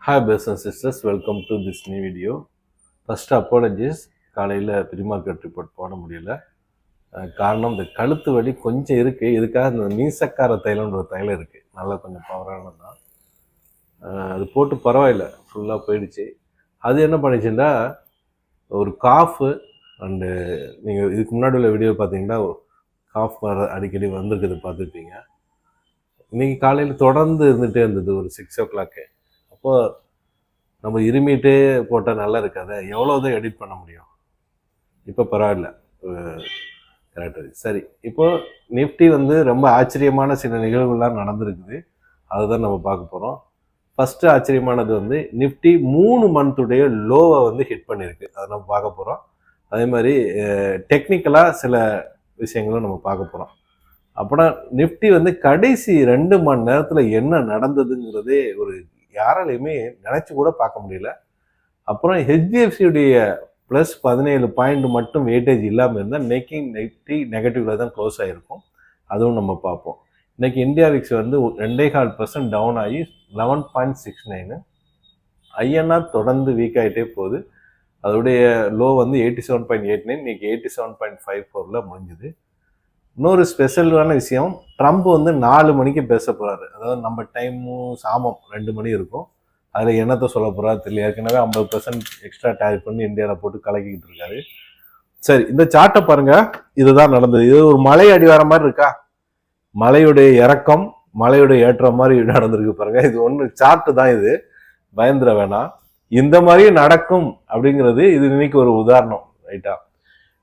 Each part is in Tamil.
Hi brothers and sisters, welcome to this new video. First apologies, காலையில் ப்ரீமார்க்கெட் ரிப்போர்ட் போட முடியல. காரணம் இந்த கழுத்து வலி கொஞ்சம் இருக்குது. இதுக்காக இந்த மீசக்கார தைலம்ன்ற ஒரு தைலம் இருக்குது, நல்லா கொஞ்சம் பவரானது தான். அது போட்டு பரவாயில்ல, ஃபுல்லாக போயிடுச்சு. அது என்ன பண்ணிச்சுன்னா ஒரு காஃபு அண்டு நீங்கள் இதுக்கு முன்னாடி உள்ள வீடியோ பார்த்தீங்கன்னா காஃப் வர அடிக்கடி வந்திருக்குது பார்த்துருப்பீங்க. இன்றைக்கி காலையில் தொடர்ந்து இருந்துகிட்டே இருந்தது ஒரு 6 o'clock. அப்போது நம்ம இருமிட்டே போட்டால் நல்லா இருக்காது, எவ்வளோதான் எடிட் பண்ண முடியும். இப்போ பரவாயில்ல, கரெக்டாக சரி. இப்போது நிஃப்டி ரொம்ப ஆச்சரியமான சில நிகழ்வுகள்லாம் நடந்திருக்குது, அதுதான் நம்ம பார்க்க போகிறோம். ஃபஸ்ட்டு ஆச்சரியமானது நிஃப்டி 3 மந்த்துடைய லோவை ஹிட் பண்ணியிருக்கு, அதை நம்ம பார்க்க போகிறோம். அதே மாதிரி டெக்னிக்கலாக சில விஷயங்களும் நம்ம பார்க்க போகிறோம். அப்படின்னா நிஃப்டி கடைசி 2 மணி நேரத்தில் என்ன நடந்ததுங்கிறதே ஒரு யாராலையுமே நினச்சி கூட பார்க்க முடியல. அப்புறம் ஹெச்டிஎஃப்சியுடைய +17 பாயிண்ட் மட்டும் வெயிட்டேஜ் இல்லாமல் இருந்தால் நிஃப்டி நெகட்டிவ்ல தான் க்ளோஸ் ஆகிருக்கும், அதுவும் நம்ம பார்ப்போம். இன்றைக்கி இந்தியா விக்ஸ் 2.25% டவுன் ஆகி 11.69. ஐஎன்ஆர் தொடர்ந்து வீக் ஆகிட்டே போகுது, அதோடைய லோ 87.89, இன்றைக்கி 87.54 முடிஞ்சுது. இன்னொரு ஸ்பெஷலான விஷயம், ட்ரம்ப் 4 மணிக்கு பேச போகிறாரு. அதாவது நம்ம டைமும் சாமம் 2 மணி இருக்கும். அதில் என்னத்தை சொல்ல போகிறாரு தெரியல. ஏற்கனவே 50% எக்ஸ்ட்ரா டேரிஃப் பண்ணி இந்தியாவில் போட்டு கலக்கிக்கிட்டு இருக்காரு. சரி, இந்த சார்ட்டை பாருங்கள், இதுதான் நடந்தது. இது ஒரு மலை அடிவார மாதிரி இருக்கா, மலையுடைய இறக்கம் மலையுடைய ஏற்றம் மாதிரி நடந்திருக்கு பாருங்கள். இது ஒன்று சார்ட்டு தான், இது பயந்துட வேணாம். இந்த மாதிரி நடக்கும் அப்படிங்கிறது இது இன்னைக்கு ஒரு உதாரணம், ரைட்டா.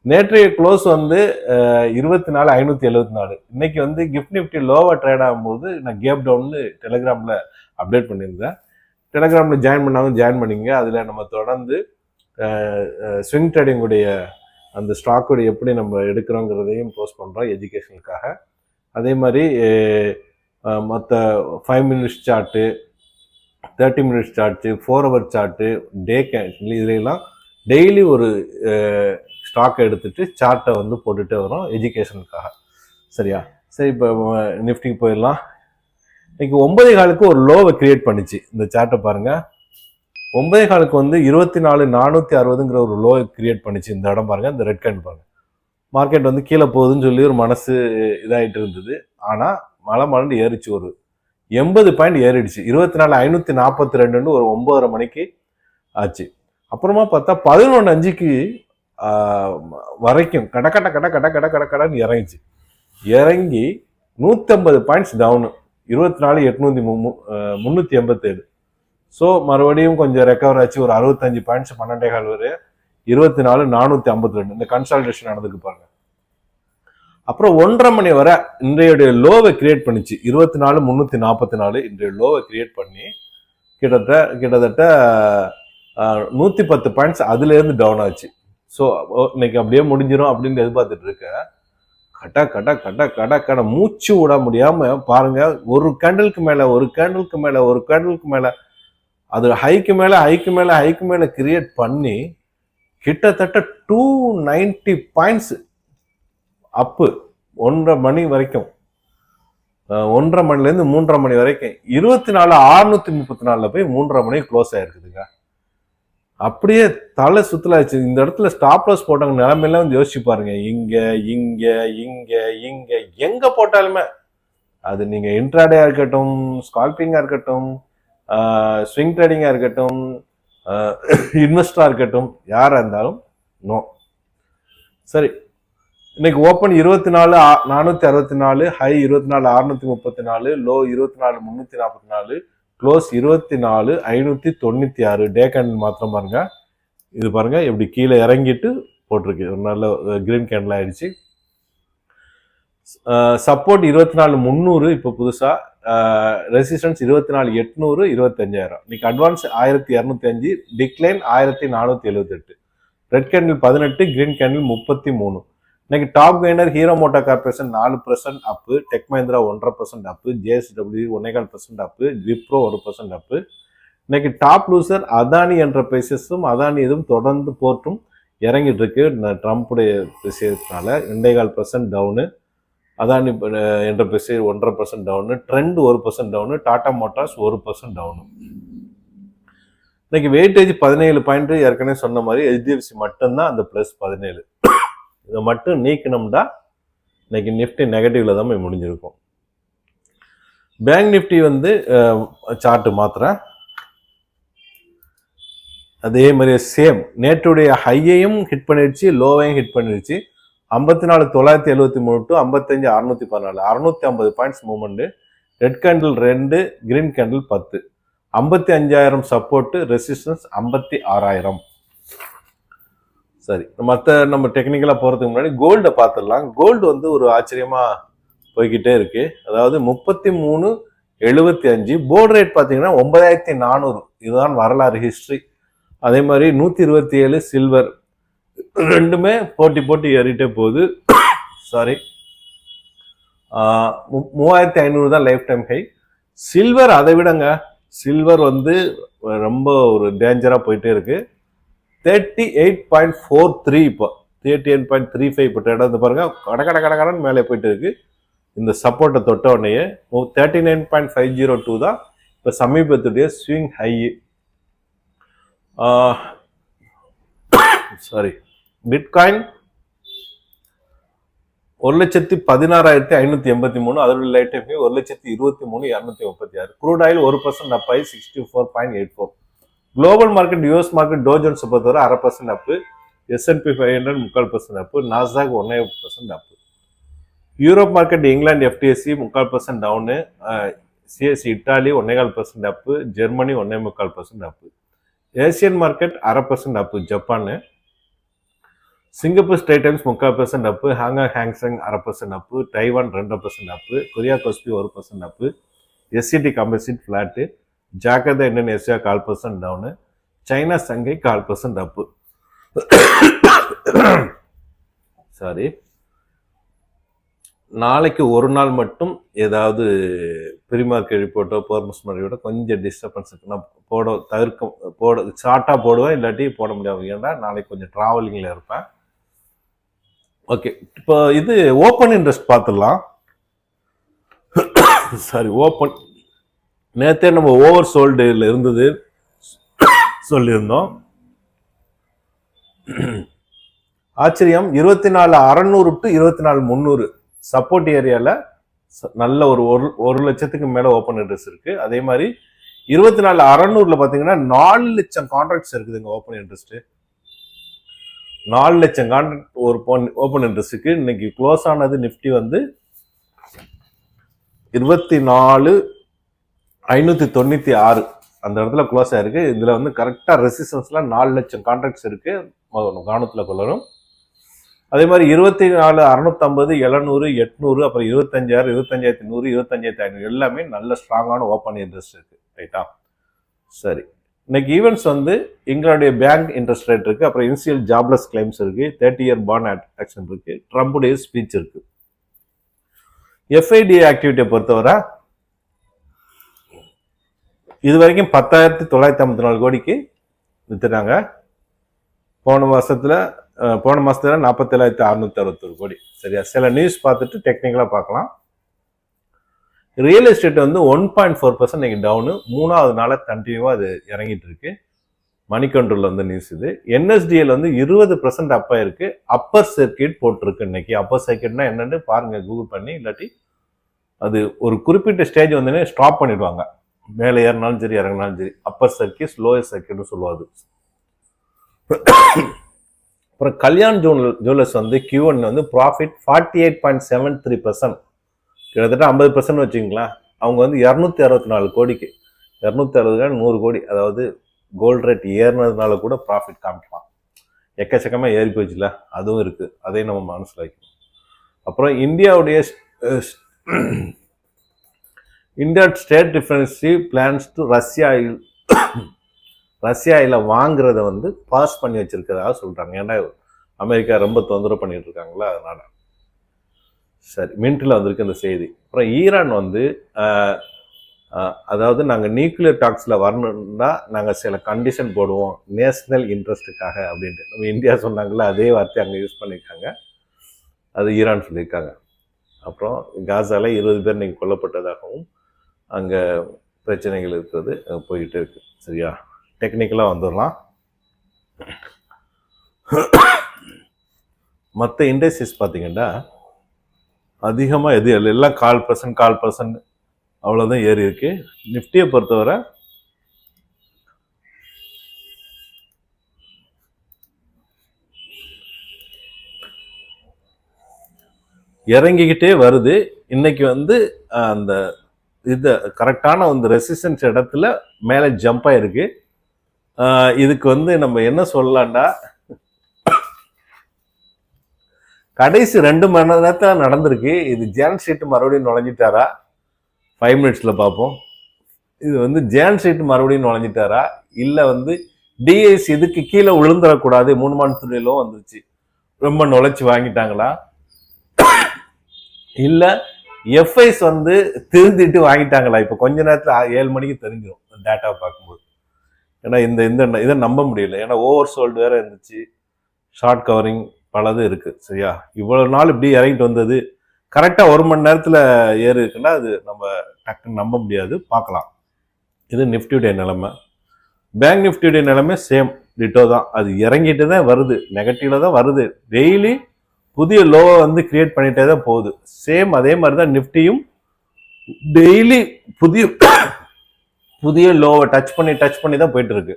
நேற்றைய க்ளோஸ் 24,574. இன்னைக்கு கிஃப்ட் நிஃப்டி லோவாக ட்ரேட் ஆகும்போது நான் கேப் டவுன்னு டெலிகிராமில் அப்டேட் பண்ணியிருந்தேன். டெலிகிராமில் ஜாயின் பண்ணாலும் ஜாயின் பண்ணிங்க. அதில் நம்ம தொடர்ந்து ஸ்விங் ட்ரேடிங்குடைய அந்த ஸ்டாக்குடைய எப்படி நம்ம எடுக்கிறோங்கிறதையும் போஸ்ட் பண்ணுறோம் எஜுகேஷனுக்காக. அதே மாதிரி மற்ற 5 minutes chart, 30 minutes chart, 4 hour chart, டே கேண்டில், இதையெல்லாம் டெய்லி ஒரு ஸ்டாக்கை எடுத்துகிட்டு சார்ட்டை போட்டுகிட்டே வரோம் எஜுகேஷனுக்காக, சரியா. சரி, இப்போ நிஃப்டிக்கு போயிடலாம். இன்னைக்கு 9.15 ஒரு லோவை கிரியேட் பண்ணிச்சு. இந்த சார்ட்டை பாருங்கள், 9.15 24,460ங்கிற ஒரு லோவை கிரியேட் பண்ணிச்சு. இந்த இடம் பாருங்கள், இந்த ரெட் கேண்டில் பாருங்கள். மார்க்கெட் கீழே போகுதுன்னு சொல்லி ஒரு மனசு இதாகிட்டு இருந்தது. ஆனால் மழை ஏறிச்சு, ஒரு 80 பாயிண்ட் ஏறிடுச்சு. 24,542 ஒரு 9:30 மணிக்கு ஆச்சு. அப்புறமா பார்த்தா 11:05 வரைக்கும் கடன்னு இறங்கிச்சு. இறங்கி 150 பாயிண்ட்ஸ் டவுனு, 24,387. ஸோ மறுபடியும் கொஞ்சம் ரெக்கவர் ஆச்சு, ஒரு 65 பாயிண்ட்ஸ் 12.15 வரை 24,452 இந்த கன்சால்டேஷன் நடந்துக்கு பாருங்க. அப்புறம் 1:30 மணி வரை இன்றைய லோவை கிரியேட் பண்ணிச்சு, 24,344. இன்றைய லோவை கிரியேட் பண்ணி கிட்டத்தட்ட 110 பாயிண்ட்ஸ் அதுலேருந்து டவுன் ஆச்சு. ஸோ இன்னைக்கு அப்படியே முடிஞ்சிடும் அப்படின்னு எதிர்பார்த்துட்டு இருக்க, கட்ட மூச்சு விட முடியாம பாருங்க. ஒரு கேண்டலுக்கு மேல அது ஹைக்கு மேல கிரியேட் பண்ணி கிட்டத்தட்ட 290 பாயிண்ட்ஸ் அப்பு 1:30 மணி வரைக்கும், 1:30 மணிலேருந்து 3:30 மணி வரைக்கும் 24,634 போய் 3:30 மணிக்கு க்ளோஸ் ஆயிருக்குதுங்க. அப்படியே தலை சுத்தலாச்சு. இந்த இடத்துல ஸ்டாப் லாஸ் போட்டாங்க நிலைமையெல்லாம் யோசிச்சு பாருங்க. இங்க எங்க போட்டாலுமே, அது நீங்க இன்ட்ராடேயா இருக்கட்டும், ஸ்கால்பிங்கா இருக்கட்டும், ஸ்விங் ட்ரேடிங்கா இருக்கட்டும், இன்வெஸ்டரா இருக்கட்டும், யாரா இருந்தாலும் நோ. சரி, இன்னைக்கு ஓப்பன் 24,464, ஹை 24,634, லோ 24,344, க்ளோஸ் 24,596. டே கேண்டில் மாத்திரம் பாருங்க. இது பாருங்க எப்படி கீழே இறங்கிட்டு போட்டிருக்கு, ஒரு நல்ல கிரீன் கேண்டில் ஆயிடுச்சு. சப்போர்ட் 24,300 இப்போ புதுசா, ரெசிஸ்டன்ஸ் 24,800, 25,000. இன்னைக்கு advance 1,205, decline 1,478. Red candle 18, green candle 33. இன்னைக்கு top gainer Hero Motor Corporation 4% up, Tech Mahindra 1.5% up, JSW 1.25% up, Wipro 1% up. இன்னைக்கு டாப் லூசர் அதானி என்டர்பிரைசஸும் அதானி இதுவும் தொடர்ந்து போட்டும் இறங்கிட்டு இருக்கு. ட்ரம்ப்புடைய விஷயத்தினால 2.25% down, Adani Enterprise 1.5% down, Trent 1% down, Tata Motors 1% down. இன்னைக்கு வெயிட்டேஜ் 17 பாயிண்ட் ஏற்கனவே சொன்ன மாதிரி HDFC மட்டும்தான் அந்த ப்ளஸ் 17. இதை மட்டும் நீக்கணும்னா இன்னைக்கு நிஃப்டி நெகட்டிவ்ல தான் போய் முடிஞ்சிருக்கும். பேங்க் நிஃப்டி வந்து சார்ட்டு மாத்திரம் அதே மாதிரி சேம் நேற்றுடைய ஹையையும் ஹிட் பண்ணிடுச்சு, லோவையும் ஹிட் பண்ணிடுச்சு. 54,973 to 55,614, 650 points movement. Red candle 2, green candle 10. 55,000 support, resistance 56,000. சரி, நம்ம டெக்னிக்கலா போறதுக்கு முன்னாடி கோல்டை பார்த்துடலாம். கோல்டு வந்து ஒரு ஆச்சரியமா போய்கிட்டே இருக்கு. அதாவது 33.75 போர்டு ரேட் பார்த்தீங்கன்னா 9,400. இதுதான் வரலாறு ஹிஸ்டரி. அதே மாதிரி 127 சில்வர், ரெண்டுமே போட்டி ஏறிட்டே போகுது. சாரி, 3,500 தான் லைஃப் டைம் ஹை. சில்வர் அதை விடங்க, சில்வர் வந்து ரொம்ப ஒரு டேஞ்சரா போயிட்டே இருக்கு. 38.43 இப்போ 38.35 இப்போ இடம் பாருங்க, கடன்னு மேலே போயிட்டு இருக்கு. இந்த சப்போர்ட்டை தொட்ட உடனே 39.502 தான் இப்போ சமீபத்துடைய ஸ்விங் ஹை. சாரி, பிட்காயின் 1,16,583, அதோட lifetime 1,23,236. Crude oil 1% up ஆகி 64.84. Global market, US market, Dow Jones பொறுத்தவரை 0.5% up, S&P 500 3/4% up, Nasdaq 1.5% up. Europe market, இங்கிலாந்து FTSE 3/4% down, CSE Italy 1.5% up, Germany 1.5% up. Asian market 0.5% up, Japan. Singapore Straits Times 3/4% up, Hong Kong Hang Seng 0.5% up, Taiwan 2% up, Korea Kospi 1% அப்பு, SCT composite flat, Jakarta Indonesia 1/4% down, China Shanghai 1/4% அப்பு. சாரி, நாளைக்கு ஒரு நாள் மட்டும் ஏதாவது ப்ரீமார்க்கெட் ரிப்போர்ட்டோ பர்மஸ் மாதிரியோட கொஞ்சம் டிஸ்டர்பன்ஸ் இருக்குன்னா ஷார்ட்டாக போடுவேன், இல்லாட்டி போட முடியாது. ஏன்னா நாளைக்கு கொஞ்சம் ட்ராவலிங்கில் இருப்பேன். ஓகே, இப்போ இது ஓப்பன் இன்ட்ரெஸ்ட் பார்த்துடலாம். சாரி, ஓப்பன் நேற்றே நம்ம ஓவர் சோல்டுல இருந்தது சொல்லியிருந்தோம். ஆச்சரியம், 24,600 டு 24,300 சப்போர்ட் ஏரியால நல்ல ஒரு லட்சத்துக்கு மேல ஓப்பன் இன்ட்ரெஸ்ட் இருக்கு. அதே மாதிரி 24,600 பாத்தீங்கன்னா 4 லட்சம் கான்ட்ராக்ட்ஸ் இருக்குதுங்க. ஓப்பன் இன்ட்ரெஸ்ட் 4 லட்சம் கான்ட்ராக்ட் ஒரு ஓப்பன் இன்ட்ரெஸ்ட்டுக்கு. இன்னைக்கு க்ளோஸ் ஆனது நிஃப்டி வந்து 24,596 அந்த இடத்துல க்ளோஸ் ஆயிருக்கு. இதுல வந்து கரெக்டா ரெசிஸ்டன்ஸ்ல 4 லட்சம் கான்ட்ராக்ட்ஸ் இருக்கு, கவனத்துல கொள்ளணும். அதே மாதிரி 24,650, 700, 800, அப்புறம் 25,000, 25,100, 25,500 எல்லாமே நல்ல ஸ்ட்ராங்கான ஓப்பன் இன்ட்ரெஸ்ட் இருக்கு. ரைட்டா? சரி, இன்னைக்கு ஈவெண்ட்ஸ் வந்து எங்களுடைய பேங்க் இன்ட்ரெஸ்ட் ரேட் இருக்கு, அப்புறம் இனிஷியல் ஜாப்லெஸ் கிளைம்ஸ் இருக்கு, 30 இயர் பாண்ட் ஆக்ஷன் இருக்கு, ட்ரம்புடைய ஸ்பீச் இருக்கு. FIDA ஆக்டிவிட்டியை பொறுத்தவரை இது வரைக்கும் 10,954 கோடிக்கு வித்துட்டாங்க. போன மாசத்துல 47,661 கோடி. சரியா? சில நியூஸ் பார்த்துட்டு டெக்னிக்கலா பார்க்கலாம். ரியல் எஸ்டேட் வந்து 1.4% இன்னைக்கு டவுனு, 3வது நாள கண்டினியூவா அது இறங்கிட்டு இருக்கு. மணி கண்ட்ரோல் வந்து நியூஸ் இது. NSDL வந்து 20% அப்பா இருக்கு, அப்பர் சர்க்கியூட் போட்டிருக்கு. இன்னைக்கு அப்பர் சர்க்கியூட்னா என்னன்னு பாருங்க கூகுள் பண்ணி, இல்லாட்டி அது ஒரு குறிப்பிட்ட ஸ்டேஜ் வந்து ஸ்டாப் பண்ணிடுவாங்க. மேலே ஏறினாலும் சரி இறங்கினாலும் சரி, அப்பர் சர்க்கியூட் லோயர் சர்க்கியூட்னு சொல்லுவாது. அப்புறம் கல்யாண் ஜுவல்லர்ஸ் வந்து Q1 வந்து ப்ராஃபிட் 48.73%, கிட்டத்தட்ட 50% வச்சுங்களேன். அவங்க வந்து 264 கோடிக்கு, 260 100 கோடி, அதாவது கோல்டு ரேட் ஏறினதுனால கூட ப்ராஃபிட் காமிக்கலாம். எக்கச்சக்கமாக ஏறி போச்சுல, அதுவும் இருக்கு, அதையும் நம்ம மனசில் வைக்கணும். அப்புறம் இந்தியாவுடைய India state defensive plans to ரஷ்யாவில் வாங்குறத வந்து பாஸ் பண்ணி வச்சிருக்கிறதாக சொல்றாங்க. ஏன்னா அமெரிக்கா ரொம்ப தொந்தரவு பண்ணிட்டு இருக்காங்களா, அதனால. சரி, மின்ட்ல வந்திருக்கு இந்த செய்தி. அப்புறம் ஈரான் வந்து அதாவது நாங்கள் நியூக்ளியர் டாக்ஸில் வரணும்னா நாங்கள் சில கண்டிஷன் போடுவோம் நேஷனல் இன்ட்ரெஸ்ட்டுக்காக அப்படின்ட்டு. நம்ம இந்தியா சொன்னாங்களா, அதே வார்த்தை அங்கே யூஸ் பண்ணியிருக்காங்க, அது ஈரான் சொல்லியிருக்காங்க. அப்புறம் காசால 20 பேர் இன்னைக்கு கொல்லப்பட்டதாகவும் அங்கே பிரச்சனைகள் இருக்கிறது போயிட்டு இருக்கு. சரியா? டெக்னிக்கலாக வந்துடலாம். மற்ற இண்டஸ்ட்ரீஸ் பார்த்தீங்கன்னா அதிகமாக எது எல்லாம் 1/4% அவ்வளோதான் ஏறி இருக்கு. நிஃப்டியை பொறுத்தவரை இறங்கிக்கிட்டே வருது. இன்னைக்கு வந்து அந்த இது கரெக்டான வந்து ரெசிஸ்டன்ஸ் இடத்துல மேலே ஜம்ப் ஆயிருக்கு. இதுக்கு வந்து நம்ம என்ன சொல்லலாம்டா, கடைசி 2 மணி நேரத்துல நடந்திருக்கு. இது ஜேன் ஸ்ட்ரீட் மறுபடியும் நுழைஞ்சிட்டாரா 5 மினிட்ஸ்ல பார்ப்போம். இது வந்து ஜேன் ஸ்ட்ரீட் மறுபடியும் நுழைஞ்சிட்டாரா, இல்லை வந்து டிஐஸ் இதுக்கு கீழே விழுந்துடக்கூடாது 3 மந்த்லேயும் வந்துருச்சு ரொம்ப நுழைச்சி வாங்கிட்டாங்களா, இல்லை எஃப்ஐஸ் வந்து திருந்திட்டு வாங்கிட்டாங்களா. இப்போ கொஞ்ச நேரத்தில் 7 மணிக்கு தெரிஞ்சிடும் டேட்டாவை பார்க்கும்போது. ஏன்னா இந்த இதை நம்ப முடியல. ஏன்னா ஓவர் சோல்டு வேற இருந்துச்சு, ஷார்ட் கவரிங் பலது இருக்கு. சரியா, இவ்வளவு நாள் இப்படி இறங்கிட்டு வந்தது கரெக்டாக 1 மணி நேரத்தில் ஏறு இருக்குன்னா அது நம்ம டக்குன்னு நம்ப முடியாது. பார்க்கலாம். இது நிஃப்டியுடைய நிலைமை. பேங்க் நிஃப்டியுடைய நிலைமை சேம் டிட்டோ தான். அது இறங்கிட்டு தான் வருது, நெகட்டிவ்ல தான் வருது. டெய்லி புதிய லோவை வந்து கிரியேட் பண்ணிட்டே தான் போகுது. சேம் அதே மாதிரி தான் நிஃப்டியும் டெய்லி புதிய லோவை டச் பண்ணி தான் போயிட்டு இருக்கு.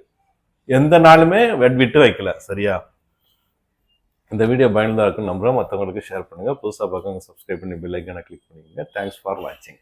எந்த நாளுமே விட்டு வைக்கல. சரியா, இந்த வீடியோ பயனுள்ளதாக இருக்குன்னு நம்புறேன். மற்றவங்களுக்கு ஷேர் பண்ணுங்க. புதுசாக பார்க்க சப்ஸ்கிரைப் பண்ணி பெல் ஐக்கானை கிளிக் பண்ணிக்கோங்க. தேங்க்ஸ் ஃபார் வாட்சிங்.